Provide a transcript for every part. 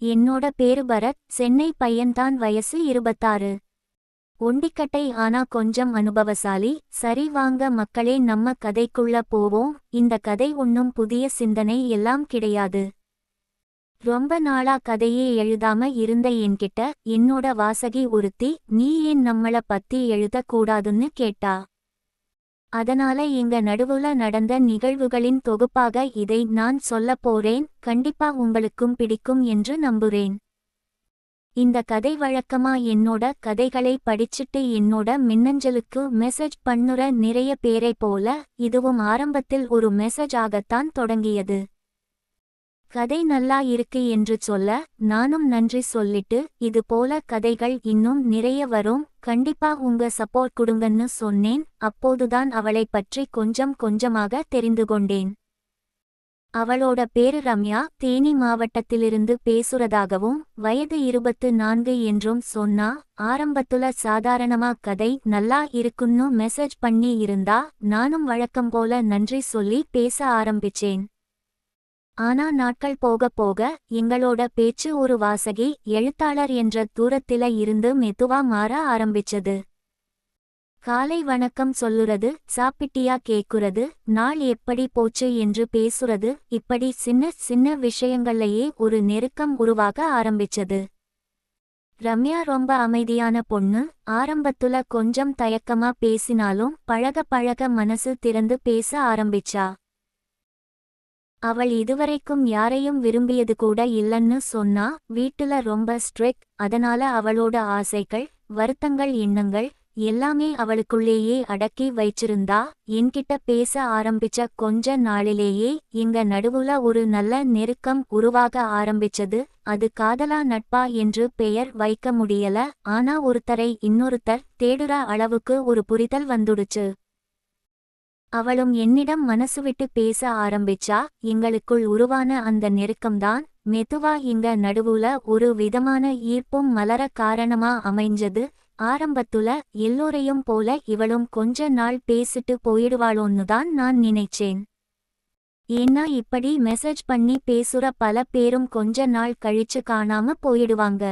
என்னோட பேரு பரத், சென்னை பையன்தான், வயசு 26. ஒண்டிக்கட்டை, ஆனா கொஞ்சம் அனுபவசாலி. சரி வாங்க மக்களே, நம்ம கதைக்குள்ள போவோம். இந்த கதை ஒன்னும் புதிய சிந்தனை எல்லாம் கிடையாது. ரொம்ப நாளா கதையே எழுதாம இருந்த என்கிட்ட என்னோட வாசகி ஒருத்தி, நீ ஏன் நம்மள பத்தி எழுத கூடாதுன்னு கேட்டா. அதனால எங்க நடுவுல நடந்த நிகழ்வுகளின் தொகுப்பாக இதை நான் சொல்லப் போறேன். கண்டிப்பா உங்களுக்கும் பிடிக்கும் என்று நம்புறேன். இந்த கதை வழக்கமா என்னோட கதைகளை படிச்சுட்டு என்னோட மின்னஞ்சலுக்கு மெசேஜ் பண்ணுற நிறைய பேரை போல இதுவும் ஆரம்பத்தில் ஒரு மெசேஜ் ஆகத்தான் தொடங்கியது. கதை நல்லா இருக்கு என்று சொல்ல நானும் நன்றி சொல்லிட்டு, இது போல கதைகள் இன்னும் நிறைய வரும், கண்டிப்பா உங்க சப்போர்ட் கொடுங்கன்னு சொன்னேன். அப்போதுதான் அவளை பற்றி கொஞ்சம் கொஞ்சமாக தெரிந்து கொண்டேன். அவளோட பேரு ரம்யா, தேனி மாவட்டத்திலிருந்து பேசுறதாகவும் வயது 24 என்றும் சொன்னா. ஆரம்பத்துல சாதாரணமா கதை நல்லா இருக்குன்னு மெசேஜ் பண்ணி இருந்தா நானும் வழக்கம் போல நன்றி சொல்லி பேச ஆரம்பிச்சேன். ஆனா நாட்கள் போக போக எங்களோட பேச்சு ஒரு வாசகி, எழுத்தாளர் என்ற தூரத்தில இருந்து மெதுவா மாற ஆரம்பிச்சது. காலை வணக்கம் சொல்லுறது, சாப்பிட்டியா கேக்குறது, நாள் எப்படி போச்சு என்று பேசுறது, இப்படி சின்ன சின்ன விஷயங்கள்லயே ஒரு நெருக்கம் உருவாக ஆரம்பிச்சது. ரம்யா ரொம்ப அமைதியான பொண்ணு. ஆரம்பத்துல கொஞ்சம் தயக்கமா பேசினாலும் பழக பழக மனசு திறந்து பேச ஆரம்பிச்சா. அவள் இதுவரைக்கும் யாரையும் விரும்பியது கூட இல்லன்னு சொன்னா. வீட்டுல ரொம்ப ஸ்ட்ரிக்ட், அதனால அவளோட ஆசைகள், வருத்தங்கள், எண்ணங்கள் எல்லாமே அவளுக்குள்ளேயே அடக்கி வைச்சிருந்தா. என்கிட்ட பேச ஆரம்பிச்ச கொஞ்ச நாளிலேயே எங்க நடுவுல ஒரு நல்ல நெருக்கம் உருவாக ஆரம்பிச்சது. அது காதலா நட்பா என்று பெயர் வைக்க முடியல, ஆனா ஒருத்தரை இன்னொருத்தர் தேடுற அளவுக்கு ஒரு புரிதல் வந்துடுச்சு. அவளும் என்னிடம் மனசுவிட்டு பேச ஆரம்பிச்சா. எங்களுக்குள் உருவான அந்த நெருக்கம்தான் மெதுவா எங்க நடுவுல ஒரு விதமான ஈர்ப்பும் மலர காரணமா அமைஞ்சது. ஆரம்பத்துல எல்லோரையும் போல இவளும் கொஞ்ச நாள் பேசிட்டு போயிடுவாளோன்னுதான் நான் நினைச்சேன். ஏன்னா இப்படி மெசேஜ் பண்ணி பேசுற பல பேரும் கொஞ்ச நாள் கழிச்சு காணாம போயிடுவாங்க.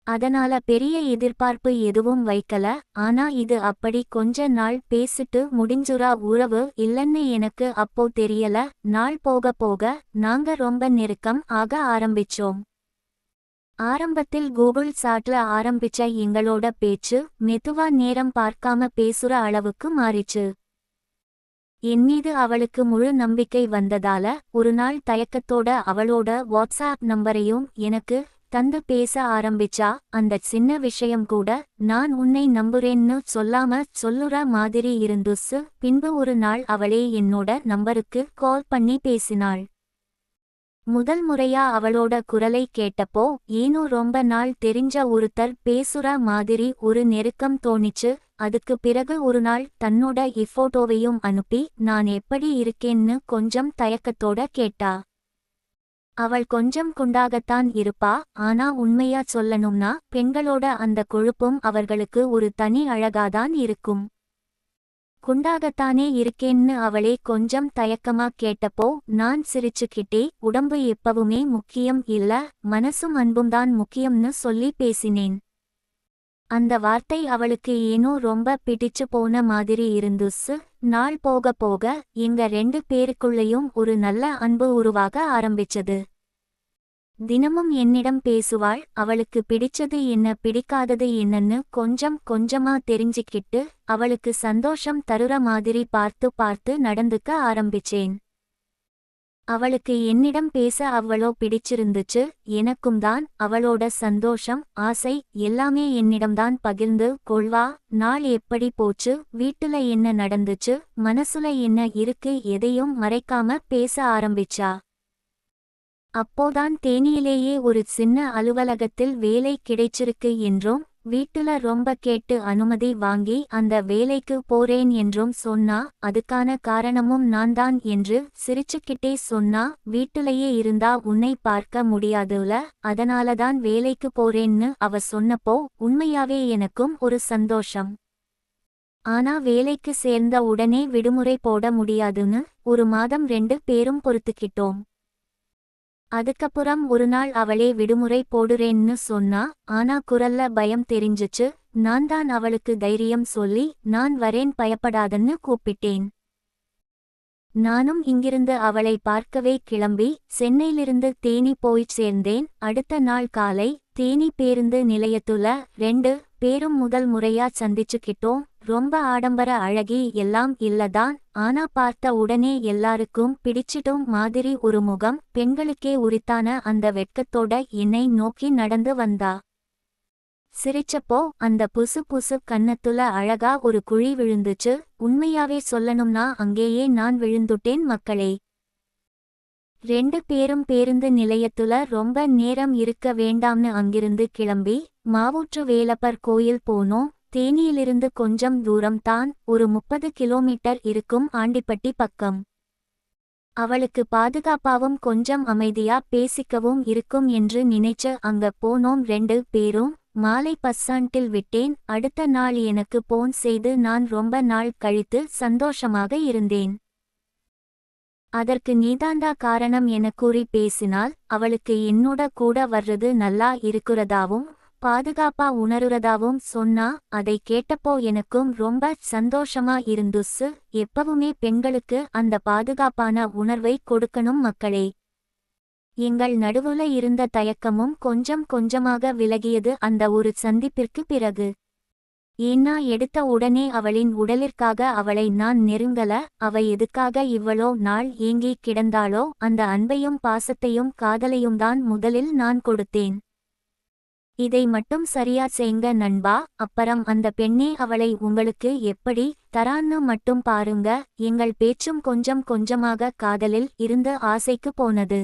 அதனால பெரிய எதிர்பார்ப்பு எதுவும் வைக்கல. ஆனா இது அப்படி கொஞ்ச நாள் பேசிட்டு முடிஞ்சுரா உறவு இல்லன்னு எனக்கு அப்போ தெரியல. நாள் போக போக நாங்க ரொம்ப நெருக்கம் ஆக ஆரம்பிச்சோம். ஆரம்பத்தில் கூகுள் சாட்ல ஆரம்பிச்ச எங்களோட பேச்சு மெதுவா நேரம் பார்க்காம பேசுற அளவுக்கு மாறிச்சு. என் மீது அவளுக்கு முழு நம்பிக்கை வந்ததால ஒரு நாள் தயக்கத்தோட அவளோட வாட்ஸ்ஆப் நம்பரையும் எனக்கு தந்து பேச ஆரம்பிச்சா. அந்த சின்ன விஷயம் கூட நான் உன்னை நம்புறேன்னு சொல்லாம சொல்லுற மாதிரி இருந்துச்சு. பின்பு ஒரு நாள் அவளே என்னோட நம்பருக்கு கால் பண்ணி பேசினாள். முதல் முறையா அவளோட குரலை கேட்டப்போ ஏனோ ரொம்ப நாள் தெரிஞ்ச ஒருத்தர் பேசுற மாதிரி ஒரு நெருக்கம் தோணிச்சு. அதுக்கு பிறகு ஒரு நாள் தன்னோட இஃபோட்டோவையும் அனுப்பி நான் எப்படி இருக்கேன்னு கொஞ்சம் தயக்கத்தோட கேட்டா. அவள் கொஞ்சம் குண்டாகத்தான் இருப்பா, ஆனா உண்மையா சொல்லணும்னா பெண்களோட அந்த கொழுப்பும் அவர்களுக்கு ஒரு தனி அழகாதான் இருக்கும். குண்டாகத்தானே இருக்கேன்னு அவளே கொஞ்சம் தயக்கமா கேட்டப்போ நான் சிரிச்சுக்கிட்டே, உடம்பு எப்பவுமே முக்கியம் இல்ல, மனசும் அன்பும்தான் முக்கியம்னு சொல்லி பேசினேன். அந்த வார்த்தை அவளுக்கு ஏனோ ரொம்ப பிடிச்சு போன மாதிரி இருந்துச்சு. நாள் போக போக எங்க 2 பேருக்குள்ளேயும் ஒரு நல்ல அன்பு உருவாக ஆரம்பிச்சது. தினமும் என்னிடம் பேசுவாள். அவளுக்கு பிடிச்சது என்ன, பிடிக்காதது என்னன்னு கொஞ்சம் கொஞ்சமா தெரிஞ்சுக்கிட்டு அவளுக்கு சந்தோஷம் தருற மாதிரி பார்த்து பார்த்து நடந்துக்க ஆரம்பிச்சேன். அவளுக்கு என்னிடம் பேச அவ்வளோ பிடிச்சிருந்துச்சு. எனக்கும் தான். அவளோட சந்தோஷம், ஆசை எல்லாமே என்னிடம்தான் பகிர்ந்து கொள்வா. நாள் எப்படி போச்சு, வீட்டுல என்ன நடந்துச்சு, மனசுல என்ன இருக்கு எதையும் மறைக்காம பேச ஆரம்பிச்சா. அப்போதான் தேனியிலேயே ஒரு சின்ன அலுவலகத்தில் வேலை கிடைச்சிருக்கு என்றும் வீட்டுல ரொம்ப கேட்டு அனுமதி வாங்கி அந்த வேலைக்கு போறேன் என்றும் சொன்னா. அதுக்கான காரணமும் நான்தான் என்று சிரிச்சுக்கிட்டே சொன்னா. வீட்டுலயே இருந்தா உன்னை பார்க்க முடியாதுல, அதனாலதான் வேலைக்கு போறேன்னு அவ சொன்னப்போ உண்மையாவே எனக்கும் ஒரு சந்தோஷம். ஆனா வேலைக்கு சேர்ந்த உடனே விடுமுறை போட முடியாதுன்னு 1 மாதம் 2 பேரும் பொறுத்துக்கிட்டோம். அதுக்கப்புறம் ஒரு நாள் அவளே விடுமுறை போடுறேன்னு சொன்னா. ஆனா குரல்ல பயம் தெரிஞ்சுச்சு. நான் தான் அவளுக்கு தைரியம் சொல்லி நான் வரேன் பயப்படாதன்னு கூப்பிட்டேன். நானும் இங்கிருந்து அவளை பார்க்கவே கிளம்பி சென்னையிலிருந்து தேனி போய்ச் சேர்ந்தேன். அடுத்த நாள் காலை தேனி பேருந்து நிலையத்துல 2 பேரும் முதல் முறையா சந்திச்சுக்கிட்டோம். ரொம்ப ஆடம்பர அழகி எல்லாம் இல்லதான். ஆனா பார்த்த உடனே எல்லாருக்கும் பிடிச்சிடும் மாதிரி ஒரு முகம். பெண்களுக்கே உரித்தான அந்த வெட்கத்தோட என்னை நோக்கி நடந்து வந்தா. சிரிச்சப்போ அந்த புசு புசு கன்னத்துல அழகா ஒரு குழி விழுந்துச்சு. உண்மையாவே சொல்லணும்னா அங்கேயே நான் விழுந்துட்டேன் மக்களே. 2 பேரும் பேருந்து நிலையத்துல ரொம்ப நேரம் இருக்க வேண்டாம்னு அங்கிருந்து கிளம்பி மாவூற்று வேலப்பர் கோயில் போனோம். தேனியிலிருந்து கொஞ்சம் தூரம் தான், ஒரு 30 கிலோமீட்டர் இருக்கும் ஆண்டிப்பட்டி பக்கம். அவளுக்கு பாதுகாப்பாவும் கொஞ்சம் அமைதியா பேசிக்கவும் இருக்கும் என்று நினைச்சு அங்க போனோம். 2 பேரும் மாலை பஸ் ஸ்டாண்டில் விட்டேன். அடுத்த நாள் எனக்கு போன் செய்து நான் ரொம்ப நாள் கழித்து சந்தோஷமாக இருந்தேன். அதற்கு நீதாண்டா காரணம் என கூறி பேசினாள். அவளுக்கு என்னோட கூட வர்றது நல்லா இருக்குறதாவும் பாதுகாப்பா உணருறதாவும் சொன்னா. அதை கேட்டப்போ எனக்கும் ரொம்ப சந்தோஷமா இருந்துச்சு. எப்பவுமே பெண்களுக்கு அந்த பாதுகாப்பான உணர்வை கொடுக்கணும் மக்களே. எங்கள் நடுவுல இருந்த தயக்கமும் கொஞ்சம் கொஞ்சமாக விலகியது அந்த ஒரு சந்திப்பிற்கு பிறகு. ஏன்னா எடுத்த உடனே அவளின் உடலிற்காக அவளை நான் நெருங்கல. அவ எதுக்காக இவ்வளோ நாள் ஏங்கி கிடந்தாளோ அந்த அன்பையும் பாசத்தையும் காதலையும் தான் முதலில் நான் கொடுத்தேன். இதை மட்டும் சரியா செய்ங்க நண்பா. அப்புறம் அந்த பெண்ணே அவளை உங்களுக்கு எப்படி தரான்னு மட்டும் பாருங்க. எங்கள் பேச்சும் கொஞ்சம் கொஞ்சமாக காதலில் இருந்து ஆசைக்கு போனது.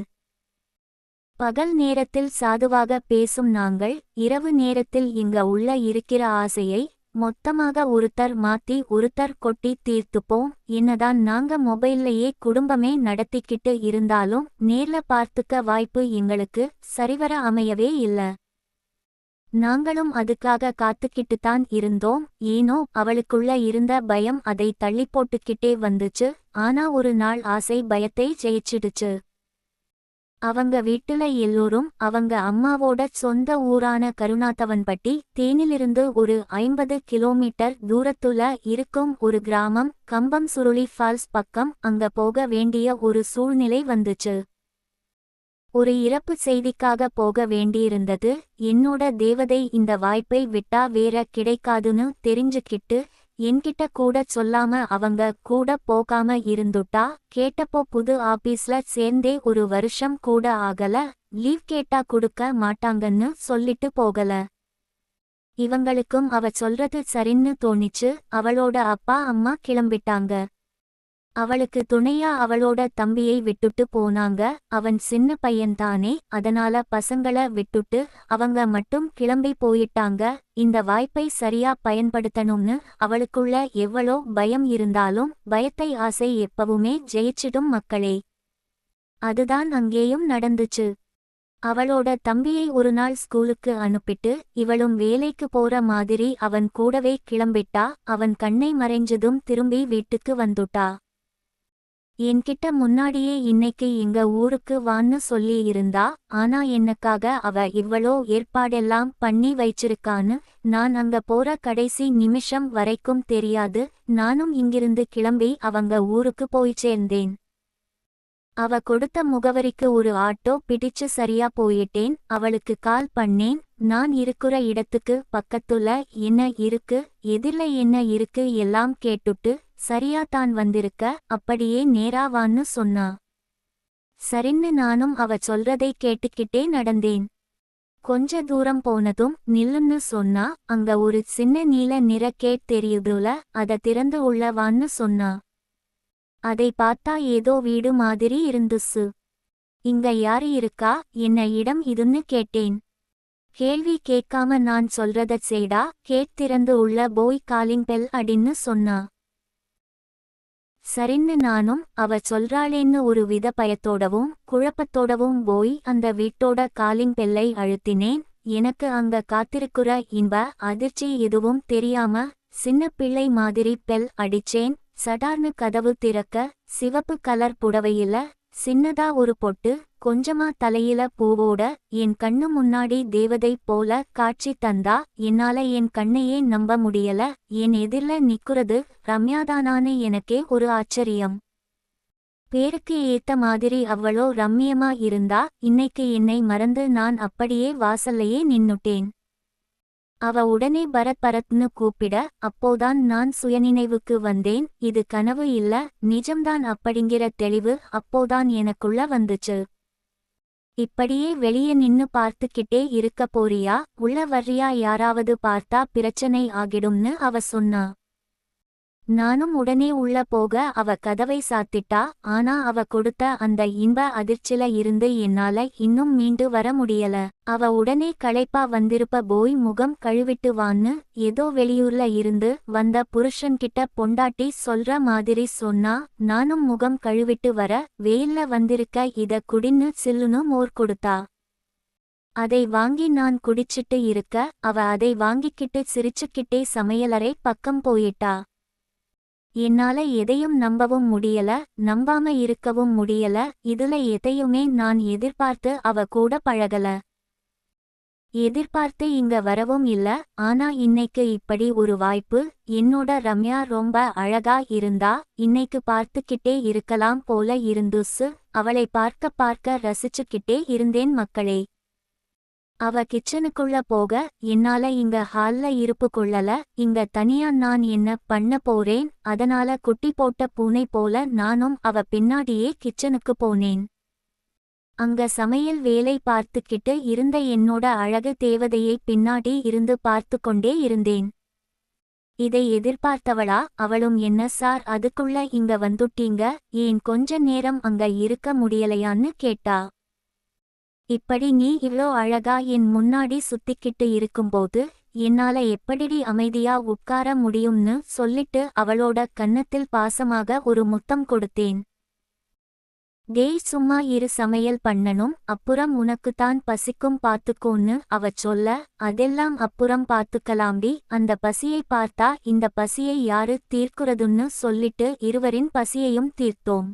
பகல் நேரத்தில் சாதுவாக பேசும் நாங்கள் இரவு நேரத்தில் இங்க உள்ள இருக்கிற ஆசையை மொத்தமாக ஒருத்தர் மாத்தி ஒருத்தர் கொட்டி தீர்த்துப்போம். என்னதான் நாங்க மொபைல்லையே குடும்பமே நடத்திக்கிட்டு இருந்தாலும் நேர்ல பார்த்துக்க வாய்ப்பு எங்களுக்கு சரிவர அமையவே இல்ல. நாங்களும் அதுக்காக காத்துக்கிட்டுத்தான் இருந்தோம். ஏனோ அவளுக்குள்ள இருந்த பயம் அதை தள்ளி போட்டுக்கிட்டே வந்துச்சு. ஆனா ஒரு நாள் ஆசை பயத்தை ஜெயிச்சிடுச்சு. அவங்க வீட்டுல எல்லோரும் அவங்க அம்மாவோட சொந்த ஊரான கருணாத்தவன்பட்டி தேனிலிருந்து ஒரு 50 கிலோமீட்டர் தூரத்துல இருக்கும் ஒரு கிராமம் கம்பம் சுருளி ஃபால்ஸ் பக்கம் அங்க போக வேண்டிய ஒரு சூழ்நிலை வந்துச்சு. ஒரு இறப்பு செய்திக்காக போக வேண்டியிருந்தது. என்னோட தேவதை இந்த வாய்ப்பை விட்டா வேற கிடைக்காதுன்னு தெரிஞ்சுக்கிட்டு என்கிட்ட கூட சொல்லாம அவங்க கூட போகாம இருந்துட்டா. கேட்டப்போ புது ஆபீஸ்ல சேர்ந்தே 1 வருஷம் கூட ஆகல. லீவ் கேட்டா கொடுக்க மாட்டாங்கன்னு சொல்லிட்டு போகல. இவங்களுக்கும் அவ சொல்றது சரின்னு தோணிச்சு. அவளோட அப்பா அம்மா கிளம்பிட்டாங்க. அவளுக்கு துணையா அவளோட தம்பியை விட்டுட்டு போனாங்க. அவன் சின்ன பையன்தானே, அதனால பசங்கள விட்டுட்டு அவங்க மட்டும் கிளம்பி போயிட்டாங்க. இந்த வாய்ப்பை சரியா பயன்படுத்தணும்னு அவளுக்குள்ள எவ்வளோ பயம் இருந்தாலும் பயத்தை ஆசை எப்பவுமே ஜெயிச்சிடும் மக்களே. அதுதான் அங்கேயும் நடந்துச்சு. அவளோட தம்பியை ஒரு நாள் ஸ்கூலுக்கு அனுப்பிட்டு இவளும் வேலைக்கு போற மாதிரி அவன் கூடவே கிளம்பிட்டா. அவன் கண்ணை மறைஞ்சதும் திரும்பி வீட்டுக்கு வந்துட்டா. என்கிட்ட முன்னாடியே இன்னைக்கு எங்க ஊருக்கு வான்னு சொல்லி இருந்தா. ஆனா என்னக்காக அவ இவ்வளோ ஏற்பாடெல்லாம் பண்ணி வைச்சிருக்கான்னு நான் அங்க போற கடைசி நிமிஷம் வரைக்கும் தெரியாது. நானும் இங்கிருந்து கிளம்பி அவங்க ஊருக்கு போய் சேர்ந்தேன். அவ கொடுத்த முகவரிக்கு ஒரு ஆட்டோ பிடிச்சு சரியா போயிட்டேன். அவளுக்கு கால் பண்ணேன். நான் இருக்கிற இடத்துக்கு பக்கத்துல என்ன இருக்கு எதிர்ல என்ன இருக்கு எல்லாம் கேட்டுட்டு சரியா தான் வந்திருக்க, அப்படியே நேரா வான்னு சொன்னா. சரின்னு நானும் அவ சொல்றதை கேட்டுக்கிட்டே நடந்தேன். கொஞ்ச தூரம் போனதும் நில்லுன்னு சொன்னா. அங்க ஒரு சின்ன நீல நிற கேட் தெரியுதுல, அத திறந்து உள்ள வான்னு சொன்னா. அதை பார்த்தா ஏதோ வீடு மாதிரி இருந்துச்சு. இங்க யாரு இருக்கா, என்ன இடம் இதுன்னு கேட்டேன். கேள்வி கேட்காம நான் சொல்றத செய்டா, கேட் திறந்து உள்ள போய் காலிங் பெல் அடின்னு சொன்னா. சரின்னு நானும் அவ சொல்றாளேன்னு ஒரு வித பயத்தோடவும் குழப்பத்தோடவும் போய் அந்த வீட்டோட காலிங் பெல்லை அழுத்தினேன். எனக்கு அங்க காத்திருக்குற இன்ப அதிர்ச்சி எதுவும் தெரியாம சின்ன பிள்ளை மாதிரி பெல் அடிச்சேன். சடார்னு கதவு திறக்க சிவப்பு கலர் புடவையில சின்னதா ஒரு பொட்டு, கொஞ்சமா தலையில பூவோட என் கண்ணு முன்னாடி தேவதை போல காட்சி தந்தா. என்னால என் கண்ணையே நம்ப முடியல. என் எதிர்ல நிக்குறது ரம்யாதானான்னு எனக்கே ஒரு ஆச்சரியம். பேருக்கு ஏத்த மாதிரி அவ்வளோ ரம்மியமா இருந்தா. இன்னைக்கு என்னை மறந்து நான் அப்படியே வாசல்லையே நின்னுட்டேன். அவ உடனே பரத் பரத்னு கூப்பிட. அப்போதான் நான் சுயநினைவுக்கு வந்தேன். இது கனவு இல்ல, நிஜம்தான் அப்படிங்கிற தெளிவு அப்போதான் எனக்குள்ள வந்துச்சு. இப்படியே வெளியே நின்னு பார்த்துக்கிட்டே இருக்க போறியா, உள்ள வர்றியா, யாராவது பார்த்தா பிரச்சனை ஆகிடும்னு அவ சொன்னா. நானும் உடனே உள்ள போக அவ கதவை சாத்திட்டா. ஆனா அவ கொடுத்த அந்த இன்ப அதிர்ச்சில இருந்து என்னால இன்னும் மீண்டு வர முடியல. அவ உடனே களைப்பா வந்திருப்ப, போய் முகம் கழுவிட்டு வான்னு ஏதோ வெளியூர்ல இருந்து வந்த புருஷன்கிட்ட பொண்டாட்டி சொல்ற மாதிரி சொன்னா. நானும் முகம் கழுவிட்டு வர, வெயில்ல வந்திருக்க, இத குடின்னு சில்லுன்னு மோர் கொடுத்தா. அதை வாங்கி நான் குடிச்சிட்டு இருக்க, அவ அதை வாங்கிக்கிட்டு சிரிச்சுக்கிட்டே சமையலறை பக்கம் போயிட்டா. என்னால எதையும் நம்பவும் முடியல, நம்பாம இருக்கவும் முடியல. இதுல எதையுமே நான் எதிர்பார்த்து அவ கூட பழகல. எதிர்பார்த்து இங்க வரவும் இல்ல. ஆனா இன்னைக்கு இப்படி ஒரு வாய்ப்பு. என்னோட ரம்யா ரொம்ப அழகா இருந்தா. இன்னைக்கு பார்த்துக்கிட்டே இருக்கலாம் போல இருந்துச்சு. அவளை பார்க்க பார்க்க ரசிச்சுக்கிட்டே இருந்தேன் மக்களே. அவ கிச்சனுக்குள்ள போக, என்னால இங்க ஹால்ல இருப்பு கொள்ளல. இங்க தனியா நான் என்ன பண்ண போறேன். அதனால குட்டி போட்ட பூனை போல நானும் அவ பின்னாடியே கிச்சனுக்கு போனேன். அங்க சமையல் வேலை பார்த்துக்கிட்டு இருந்த என்னோட அழகு தேவதையை பின்னாடி இருந்து பார்த்து கொண்டே இருந்தேன். இதை எதிர்பார்த்தவளா? அவளும் என்ன சார் அதுக்குள்ள இங்க வந்துட்டீங்க, ஏன் கொஞ்ச நேரம் அங்க இருக்க முடியலையான்னு கேட்டா. இப்படி நீ இவ்ளோ அழகா என் முன்னாடி சுத்திக்கிட்டு இருக்கும்போது என்னால எப்படிடி அமைதியா உட்கார முடியும்னு சொல்லிட்டு அவளோட கன்னத்தில் பாசமாக ஒரு முத்தம் கொடுத்தேன். டேய் சும்மா இரு, சமையல் பண்ணணும், அப்புறம் உனக்குத்தான் பசிக்கும் பாத்துக்கோன்னு அவ சொல்ல. அதெல்லாம் அப்புறம் பாத்துக்கலாம்டி, அந்த பசியை பார்த்தா இந்த பசியை யாரு தீர்க்குறதுன்னு சொல்லிட்டு இருவரின் பசியையும் தீர்த்தோம்.